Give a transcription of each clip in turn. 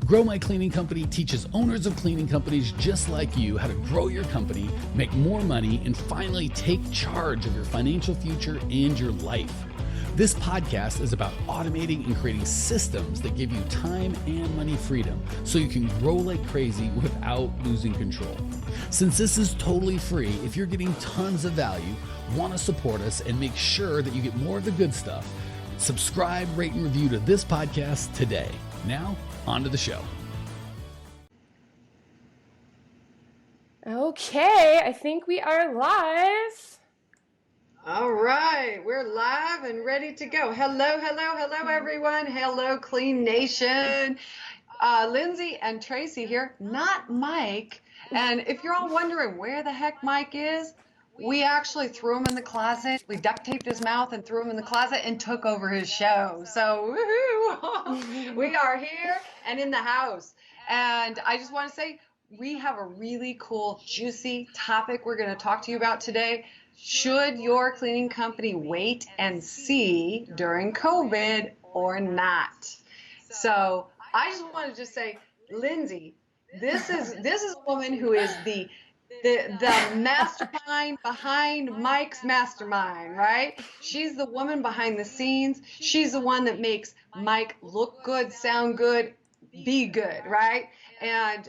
Grow My Cleaning Company teaches owners of cleaning companies just like you how to grow your company, make more money, and finally take charge of your financial future and your life. This podcast is about automating and creating systems that give you time and money freedom so you can grow like crazy without losing control. Since this is totally free, if you're getting tons of value, want to support us, and make sure that you get more of the good stuff, subscribe, rate, and review to this podcast today. Now, on to the show. Okay, I think we are live. All right, we're live and ready to go. Hello, everyone. Hello, Clean Nation. Lindsay and Tracey here, not Mike. And if you're all wondering where the heck Mike is, we actually threw him in the closet. We duct taped his mouth and threw him in the closet and took over his show. So, woohoo! We are here and in the house. And I just want to say, we have a really cool, juicy topic we're going to talk to you about today. Should your cleaning company wait and see during COVID or not? So I just want to just say, Lindsay, this is a woman who is the mastermind behind Mike's mastermind, right? She's the woman behind the scenes. She's the one that makes Mike look good, sound good, be good, right? And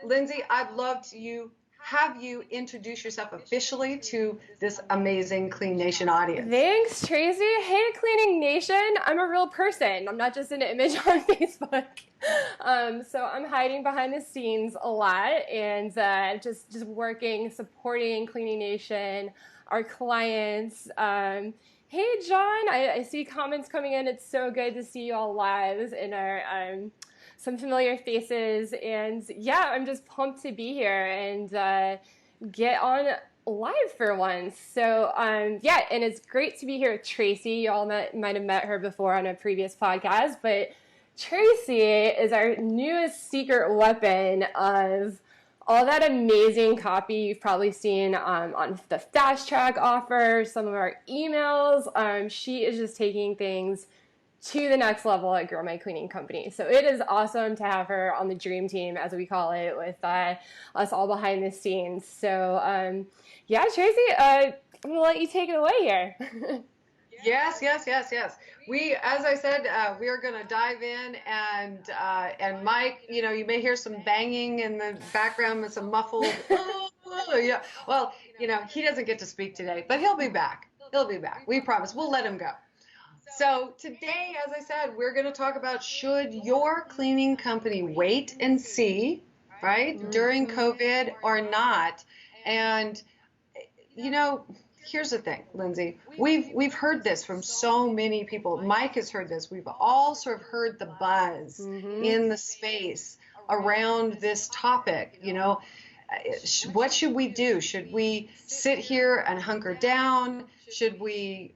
Lindsay, I'd love to have you introduce yourself officially to this amazing Clean Nation audience. Thanks, Tracey. Hey, Cleaning Nation. I'm a real person. I'm not just an image on Facebook. So I'm hiding behind the scenes a lot and just working, supporting Cleaning Nation, our clients. Hey, John, I see comments coming in. It's so good to see you all live in our some familiar faces, and yeah, I'm just pumped to be here and get on live for once. So yeah, and it's great to be here with Tracey. You all might have met her before on a previous podcast, but Tracey is our newest secret weapon of all that amazing copy you've probably seen on the Fast Track offer, some of our emails. She is just taking things to the next level at Grow My Cleaning Company. So it is awesome to have her on the dream team, as we call it, with us all behind the scenes. So yeah, Tracey, I'm going to let you take it away here. Yes. We, as I said, we are going to dive in, and Mike, you may hear some banging in the background with some muffled, yeah. Well, he doesn't get to speak today, but he'll be back. We promise. We'll let him go. So today, as I said, we're going to talk about, should your cleaning company wait and see, right, during COVID or not? And, here's the thing, Lindsay, we've heard this from so many people. Mike has heard this. We've all sort of heard the buzz in the space around this topic. What should we do? Should we sit here and hunker down? Should we,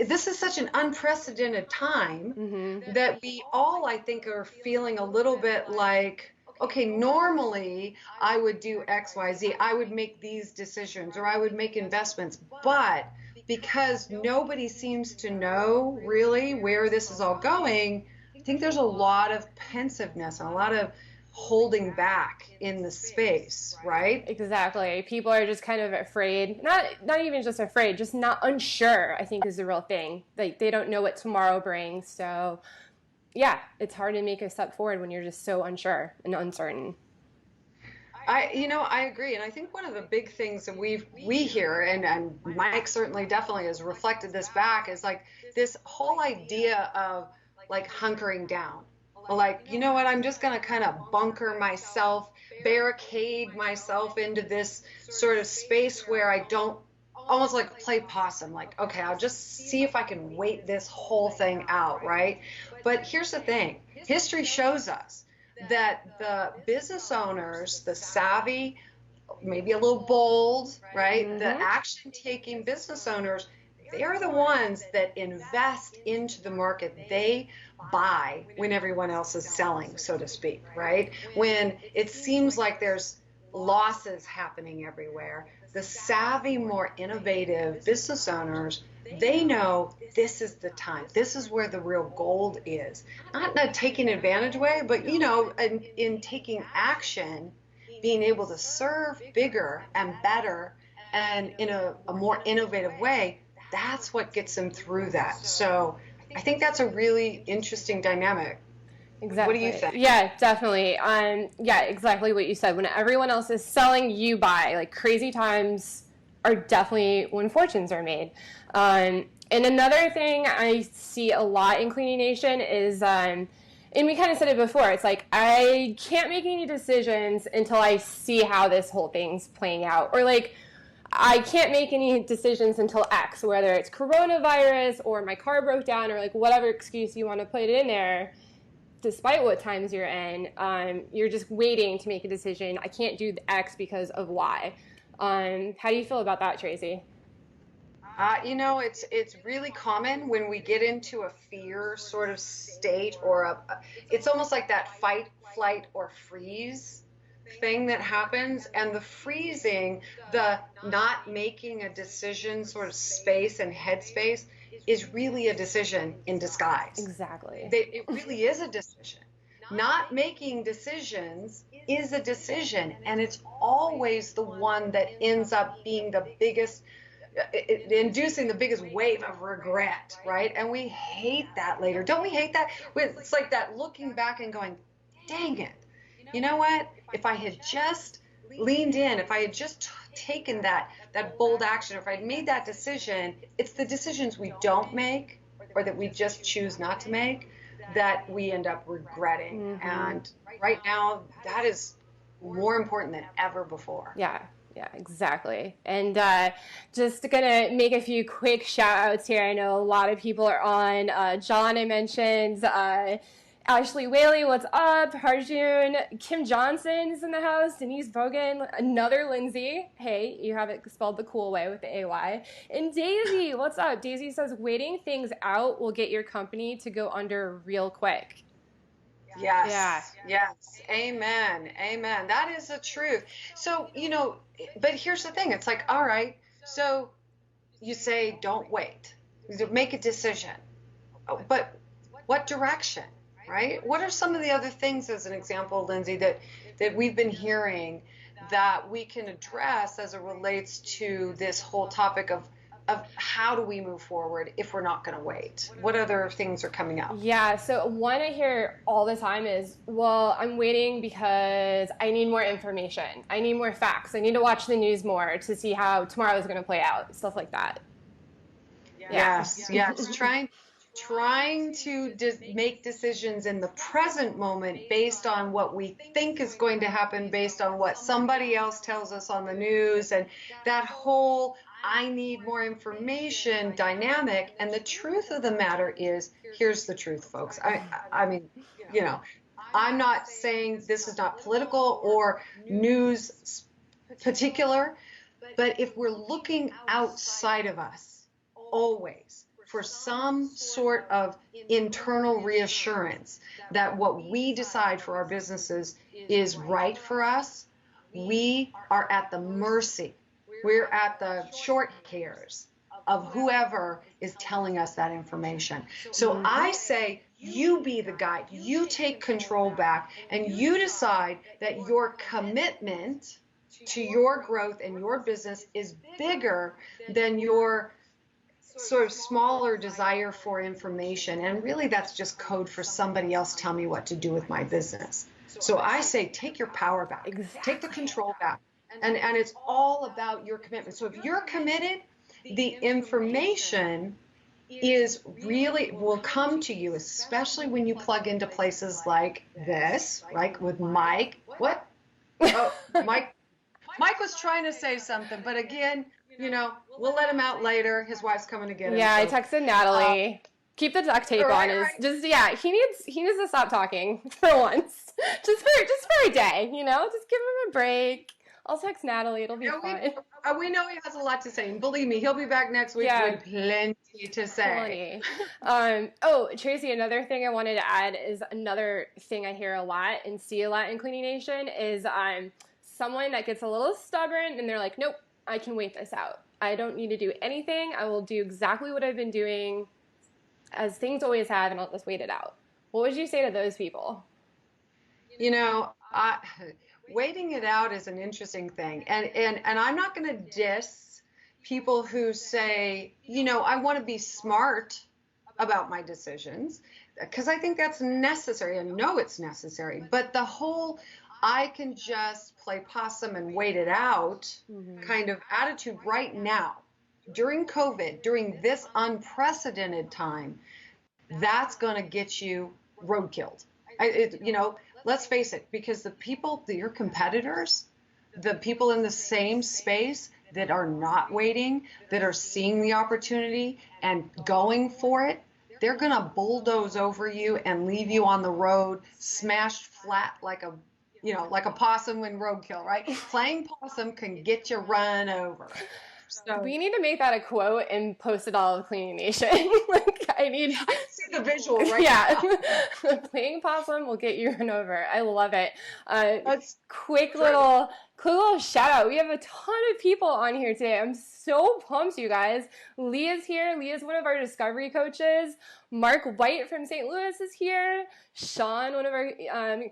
this is such an unprecedented time that we all, I think, are feeling a little bit like, okay, normally I would do X, Y, Z. I would make these decisions or I would make investments. But because nobody seems to know really where this is all going, I think there's a lot of pensiveness and a lot of holding back in the space, right? Exactly. People are just kind of afraid, not even just afraid, just not unsure, I think is the real thing. Like, they don't know what tomorrow brings. So yeah, it's hard to make a step forward when you're just so unsure and uncertain. I agree. And I think one of the big things that we hear, and Mike certainly definitely has reflected this back, is like this whole idea of like hunkering down. Like, you know what, I'm just going to kind of bunker myself, barricade myself into this sort of space where I don't, almost like play possum, like, okay, I'll just see if I can wait this whole thing out, right? But here's the thing. History shows us that the business owners, the savvy, maybe a little bold, right? The action-taking business owners, they're the ones that invest into the market. They buy when everyone else is selling, so to speak, right? When it seems like there's losses happening everywhere, the savvy, more innovative business owners, they know this is the time. This is where the real gold is. Not in a taking advantage way, but, you know, in taking action, being able to serve bigger and better and in a more innovative way, that's what gets them through that. So I think that's a really interesting dynamic. Exactly. What do you think? Yeah, definitely. Yeah, exactly what you said. When everyone else is selling, you buy. Like, crazy times are definitely when fortunes are made. And another thing I see a lot in Cleaning Nation is, and we kind of said it before, it's like, I can't make any decisions until I see how this whole thing's playing out. Or like, I can't make any decisions until X, whether it's coronavirus or my car broke down or like whatever excuse you want to put it in there. Despite what times you're in, you're just waiting to make a decision. I can't do the X because of Y. How do you feel about that, Tracey? You know, it's really common when we get into a fear sort of state, or it's almost like that fight, flight, or freeze thing that happens. And the freezing, the not making a decision sort of space and headspace is really a decision in disguise. Exactly. It really is a decision. Not making decisions is a decision, and it's always the one that ends up being the biggest, inducing the biggest wave of regret, right? And we hate that later. Don't we hate that? It's like that looking back and going, dang it. You know what? If I had just leaned in, if I had just taken that bold action, if I'd made that decision, it's the decisions we don't make or that we just choose not to make that we end up regretting. Mm-hmm. And right now, that is more important than ever before. Yeah, exactly. And just going to make a few quick shout outs here. I know a lot of people are on. John, I mentioned. Ashley Whaley, what's up? Harjun, Kim Johnson is in the house. Denise Bogan, another Lindsay. Hey, you have it spelled the cool way with the AY. And Daisy, what's up? Daisy says, waiting things out will get your company to go under real quick. Yes. Yeah. Yes. Amen. Amen. That is the truth. So, you know, but here's the thing. It's like, all right, so you say, don't wait. Make a decision. But what direction? Right? What are some of the other things, as an example, Lindsay, that we've been hearing that we can address as it relates to this whole topic of how do we move forward if we're not going to wait? What other things are coming up? Yeah, so one I hear all the time is, well, I'm waiting because I need more information. I need more facts. I need to watch the news more to see how tomorrow is going to play out, stuff like that. Yes. Trying to make decisions in the present moment based on what we think is going to happen, based on what somebody else tells us on the news, and that whole I need more information dynamic. And the truth of the matter is, here's the truth, folks. I mean, you know, I'm not saying this is not political or news particular, but if we're looking outside of us always for some sort of internal reassurance that what we decide for our businesses is right for us, we are at the mercy. We're at the short hairs of whoever is telling us that information. So I say, you be the guide. You take control back, and you decide that your commitment to your growth and your business is bigger than your sort of smaller desire for information. And really, that's just code for somebody else tell me what to do with my business. So I say, take your power back. Exactly. Take the control back. And it's all about your commitment. So if you're committed, the information will come to you, especially when you plug into places like this, like with Mike. What? Oh, Mike was trying to say something, but again, you know, we'll let him out later. His wife's coming to get him. Yeah, so. I texted Natalie. Keep the duct tape on. He needs to stop talking for once. just for a day, you know? Just give him a break. I'll text Natalie. It'll be fine. We know he has a lot to say, and believe me, he'll be back next week with plenty to say. Tracey, another thing I wanted to add is another thing I hear a lot and see a lot in Cleaning Nation is someone that gets a little stubborn and they're like, nope, I can wait this out. I don't need to do anything. I will do exactly what I've been doing as things always have, and I'll just wait it out. What would you say to those people? You know, waiting it out is an interesting thing. And I'm not going to diss people who say, you know, I want to be smart about my decisions, because I think that's necessary. I know it's necessary. But the whole I can just play possum and wait it out kind of attitude right now, during COVID, during this unprecedented time, that's going to get you roadkilled. You know, let's face it, because the people, your competitors, the people in the same space that are not waiting, that are seeing the opportunity and going for it, they're going to bulldoze over you and leave you on the road, smashed flat like a, you know, like a possum in roadkill, right? Playing possum can get you run over. So we need to make that a quote and post it all of Cleaning Nation. Like, I see the visual right now. Playing possum will get you run over. I love it. That's quick little shout out. We have a ton of people on here today. I'm so pumped, you guys. Leah's here. Leah's one of our discovery coaches. Mark White from St. Louis is here. Sean, one of our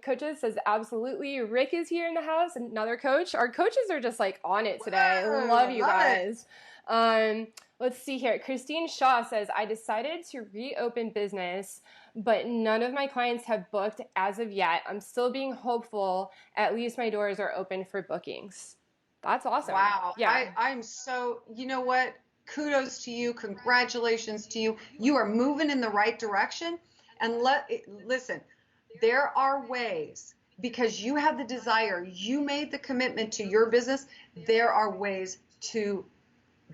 coaches, says absolutely. Rick is here in the house, another coach. Our coaches are just like on it today. Whoa, love you love guys. Let's see here. Christine Shaw says, I decided to reopen business, but none of my clients have booked as of yet. I'm still being hopeful. At least my doors are open for bookings. That's awesome. Wow. Yeah. I'm so, you know what? Kudos to you. Congratulations to you. You are moving in the right direction. And listen, there are ways, because you have the desire, you made the commitment to your business. There are ways to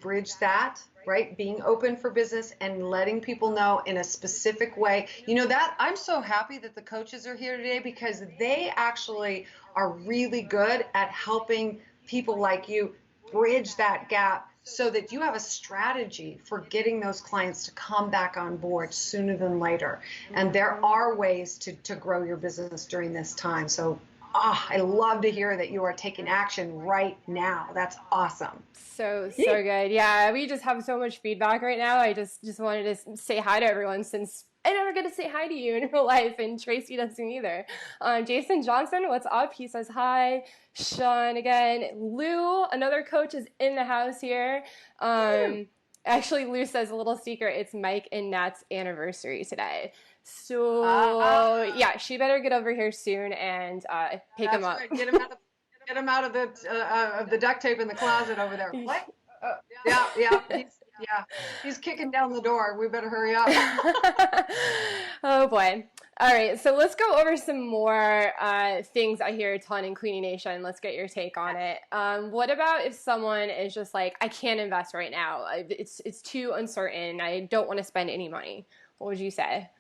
bridge that, right? Being open for business and letting people know in a specific way. You know, that I'm so happy that the coaches are here today, because they actually are really good at helping people like you bridge that gap, so that you have a strategy for getting those clients to come back on board sooner than later. And there are ways to grow your business during this time. So I love to hear that you are taking action right now. That's awesome. So good. Yeah, we just have so much feedback right now. I just wanted to say hi to everyone, since I never get to say hi to you in real life, and Tracey doesn't either. Jason Johnson, what's up? He says hi. Sean again. Lou, another coach, is in the house here. Actually, Lou says, a little secret, it's Mike and Nat's anniversary today. So yeah, she better get over here soon and pick him up. Right. Get him out of the duct tape in the closet over there. What? Yeah. He's kicking down the door. We better hurry up. Oh boy. All right, so let's go over some more things I hear a ton in Cleaning Nation. Let's get your take on it. What about if someone is just like, I can't invest right now. It's too uncertain. I don't want to spend any money. What would you say?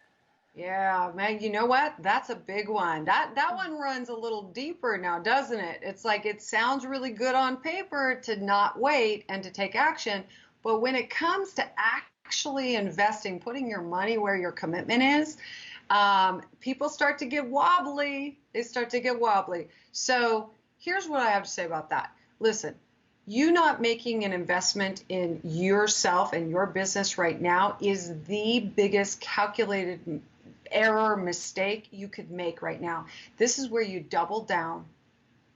Yeah, man, you know what? That's a big one. That one runs a little deeper now, doesn't it? It's like, it sounds really good on paper to not wait and to take action. But when it comes to actually investing, putting your money where your commitment is, people start to get wobbly. They start to get wobbly. So here's what I have to say about that. Listen, you not making an investment in yourself and your business right now is the biggest calculated error, mistake you could make right now. This is where you double down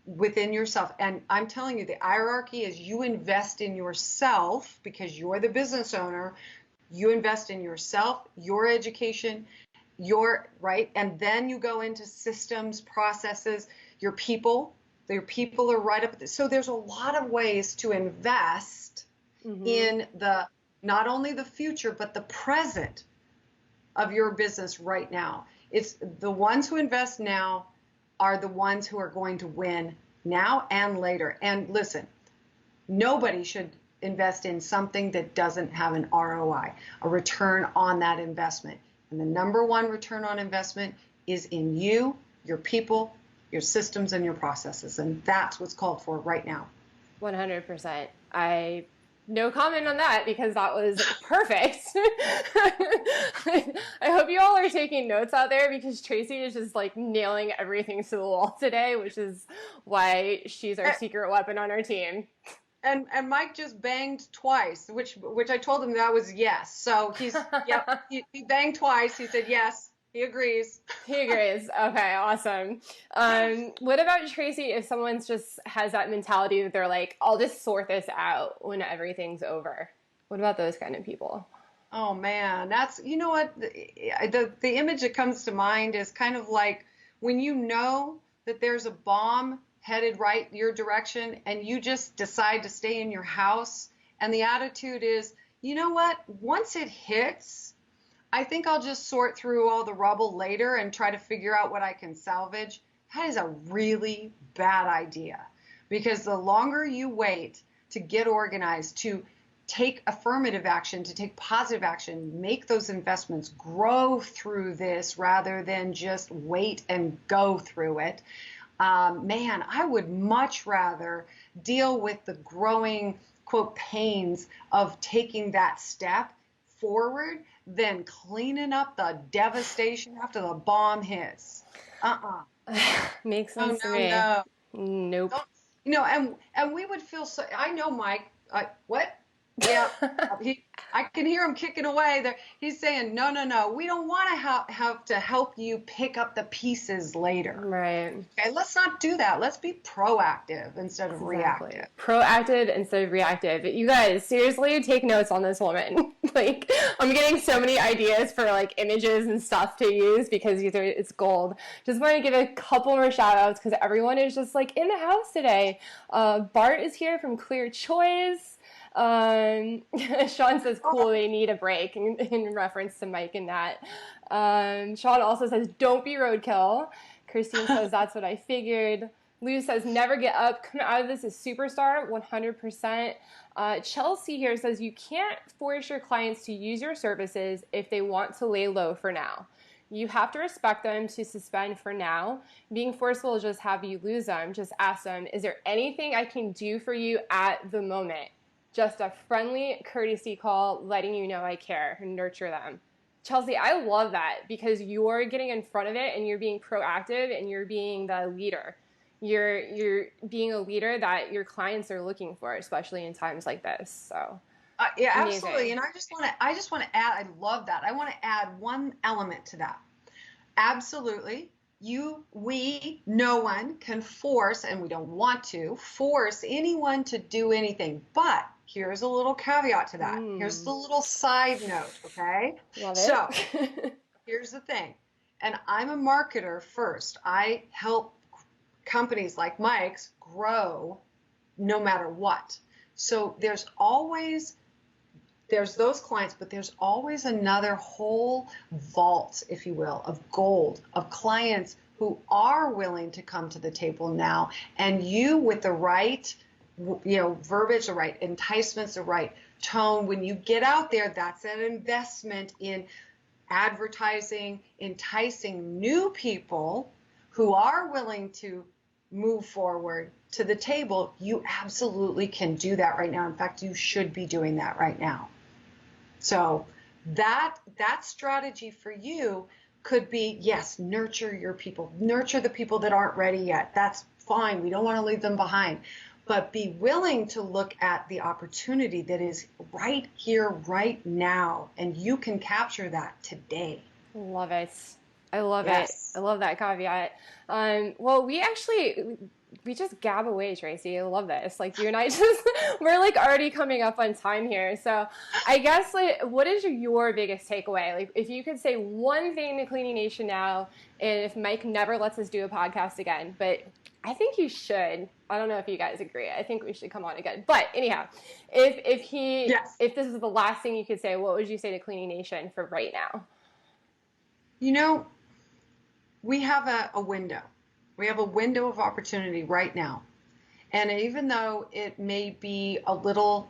within yourself. And I'm telling you, the hierarchy is you invest in yourself because you're the business owner. You invest in yourself, your education, right? And then you go into systems, processes, your people. Your people are right up. So there's a lot of ways to invest in the, not only the future, but the present of your business right now. It's the ones who invest now are the ones who are going to win now and later. And listen, nobody should invest in something that doesn't have an ROI, a return on that investment. And the number one return on investment is in you, your people, your systems, and your processes. And that's what's called for right now. 100%. I No comment on that because that was perfect. I hope you all are taking notes out there because Tracey is just like nailing everything to the wall today, which is why she's our secret weapon on our team. And Mike just banged twice, which I told him that was yes. So he banged twice. He said yes. He agrees. He agrees. Okay, awesome. What about Tracey if someone just has that mentality that they're like, I'll just sort this out when everything's over? What about those kind of people? Oh man, that's, you know what, the image that comes to mind is kind of like when you know that there's a bomb headed right your direction and you just decide to stay in your house and the attitude is, you know what, once it hits, I think I'll just sort through all the rubble later and try to figure out what I can salvage. That is a really bad idea because the longer you wait to get organized, to take affirmative action, to take positive action, make those investments, grow through this rather than just wait and go through it. Man, I would much rather deal with the growing, quote, pains of taking that step forward than cleaning up the devastation after the bomb hits. Makes sense to me. No. Nope. You know, and we would feel so. I know, Mike. What? Yeah, I can hear him kicking away there. He's saying, no, we don't want to have to help you pick up the pieces later. Right. Okay, let's not do that. Let's be proactive instead of reactive. Proactive instead of reactive. You guys, seriously, take notes on this woman. Like, I'm getting so many ideas for like images and stuff to use because it's gold. Just want to give a couple more shout outs because everyone is just like in the house today. Bart is here from Clear Choice. Sean says, cool, they need a break in reference to Mike and that. Sean also says, don't be roadkill. Christine says, that's what I figured. Lou says, never get up. Come out of this as superstar, 100%. Chelsea here says, you can't force your clients to use your services if they want to lay low for now. You have to respect them to suspend for now. Being forceful will just have you lose them. Just ask them, is there anything I can do for you at the moment? Just a friendly courtesy call, letting you know I care and nurture them. Chelsea, I love that because you're getting in front of it and you're being proactive and you're being the leader. You're being a leader that your clients are looking for, especially in times like this. So, yeah, amazing. Absolutely. And I just want to add. I love that. I want to add one element to that. Absolutely. No one can force, and we don't want to force anyone to do anything. But here's a little caveat to that. Here's the little side note, okay? Love it. So here's the thing. And I'm a marketer first. I help companies like Mike's grow no matter what. So there's those clients, but there's always another whole vault, if you will, of gold, of clients who are willing to come to the table now. And you, with the right, verbiage, the right enticements, the right tone, when you get out there, that's an investment in advertising, enticing new people who are willing to move forward to the table. You absolutely can do that right now. In fact, you should be doing that right now. So that strategy for you could be, yes, nurture your people, nurture the people that aren't ready yet. That's fine. We don't want to leave them behind. But be willing to look at the opportunity that is right here, right now, and you can capture that today. Love it. I love it. I love that caveat. Well, we just gab away, Tracey. I love this. Like, you and I we're like already coming up on time here. So I guess, like, what is your biggest takeaway? Like, if you could say one thing to Cleaning Nation now, and if Mike never lets us do a podcast again, but I think he should. I don't know if you guys agree. I think we should come on again. But anyhow, if this is the last thing you could say, what would you say to Cleaning Nation for right now? We have a window. We have a window of opportunity right now. And even though it may be a little,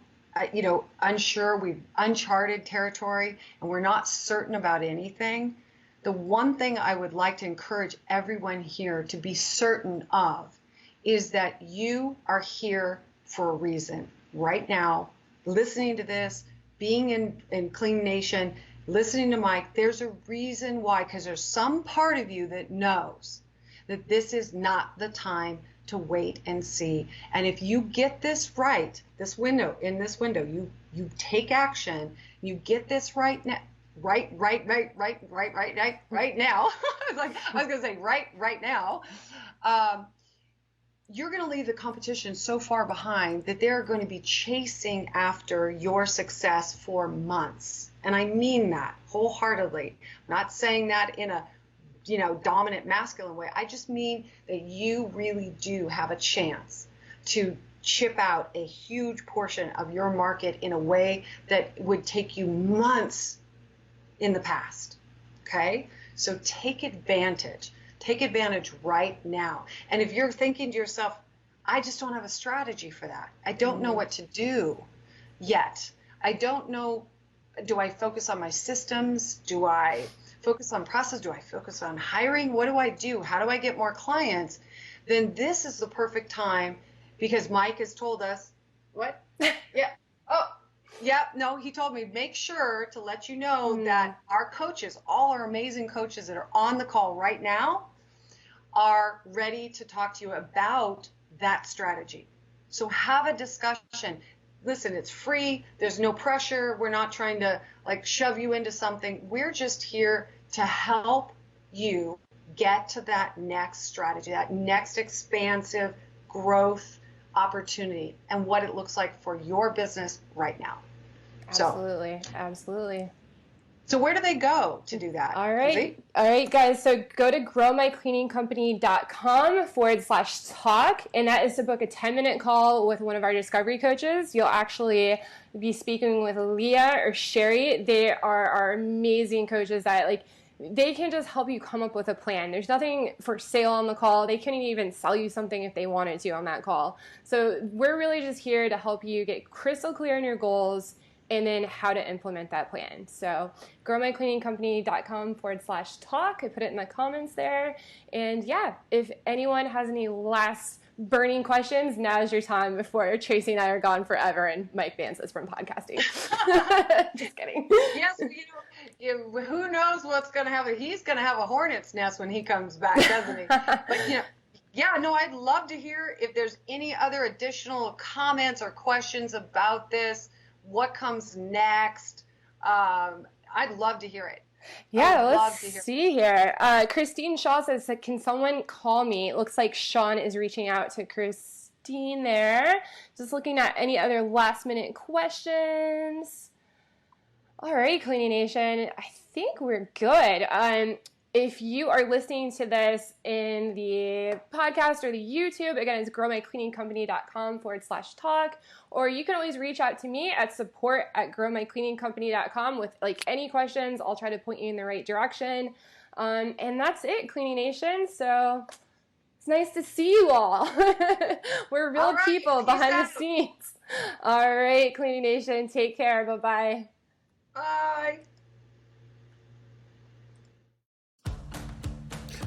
unsure, we've uncharted territory and we're not certain about anything, the one thing I would like to encourage everyone here to be certain of is that you are here for a reason right now listening to this, being in Clean Nation, listening to Mike, there's a reason why, because there's some part of you that knows that this is not the time to wait and see. And if you get this right, this window, you take action, you get this right now, right now. I was gonna say right now. You're going to leave the competition so far behind that they're going to be chasing after your success for months. And I mean that wholeheartedly. I'm not saying that in a, dominant masculine way. I just mean that you really do have a chance to chip out a huge portion of your market in a way that would take you months in the past. Okay? So take advantage. Take advantage right now. And if you're thinking to yourself, I just don't have a strategy for that. I don't know what to do yet. I don't know, do I focus on my systems? Do I focus on process? Do I focus on hiring? What do I do? How do I get more clients? Then this is the perfect time, because Mike has told us, what? Yeah. Oh, yeah. No, he told me, make sure to let you know that our coaches, all our amazing coaches that are on the call right now, are ready to talk to you about that strategy. So have a discussion. Listen, it's free. There's no pressure. We're not trying to shove you into something. We're just here to help you get to that next strategy, that next expansive growth opportunity, and what it looks like for your business right now. Absolutely. So where do they go to do that? All right, guys. So go to growmycleaningcompany.com/talk, and that is to book a 10-minute call with one of our discovery coaches. You'll actually be speaking with Leah or Sherry. They are our amazing coaches that they can just help you come up with a plan. There's nothing for sale on the call. They couldn't even sell you something if they wanted to on that call. So we're really just here to help you get crystal clear on your goals and then how to implement that plan. So growmycleaningcompany.com/talk. I put it in the comments there. And yeah, if anyone has any last burning questions, now's your time before Tracey and I are gone forever and Mike bans us from podcasting. Just kidding. Yes, who knows what's going to happen. He's going to have a hornet's nest when he comes back, doesn't he? But I'd love to hear if there's any other additional comments or questions about this. What comes next? I'd love to hear it. Yeah, let's see here. Christine Shaw says, can someone call me? It looks like Sean is reaching out to Christine there. Just looking at any other last minute questions. All right, Cleaning Nation, I think we're good. If you are listening to this in the podcast or the YouTube, again, it's growmycleaningcompany.com/talk, or you can always reach out to me at support@growmycleaningcompany.com with any questions. I'll try to point you in the right direction. And that's it, Cleaning Nation. So it's nice to see you all. We're real people behind the scenes. All right, Cleaning Nation, take care. Bye-bye. Bye.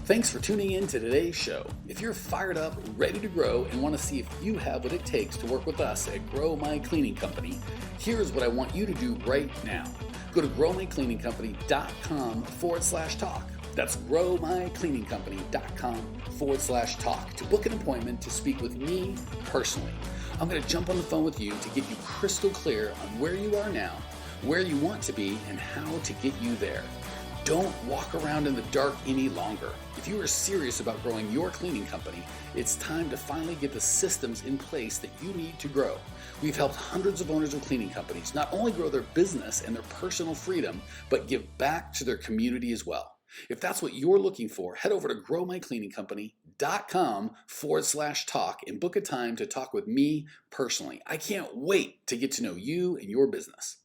Thanks for tuning in to today's show. If you're fired up, ready to grow, and want to see if you have what it takes to work with us at Grow My Cleaning Company, here's what I want you to do right now. Go to growmycleaningcompany.com/talk. That's growmycleaningcompany.com/talk to book an appointment to speak with me personally. I'm going to jump on the phone with you to get you crystal clear on where you are now, where you want to be, and how to get you there. Don't walk around in the dark any longer. If you are serious about growing your cleaning company, it's time to finally get the systems in place that you need to grow. We've helped hundreds of owners of cleaning companies not only grow their business and their personal freedom, but give back to their community as well. If that's what you're looking for, head over to growmycleaningcompany.com/talk and book a time to talk with me personally. I can't wait to get to know you and your business.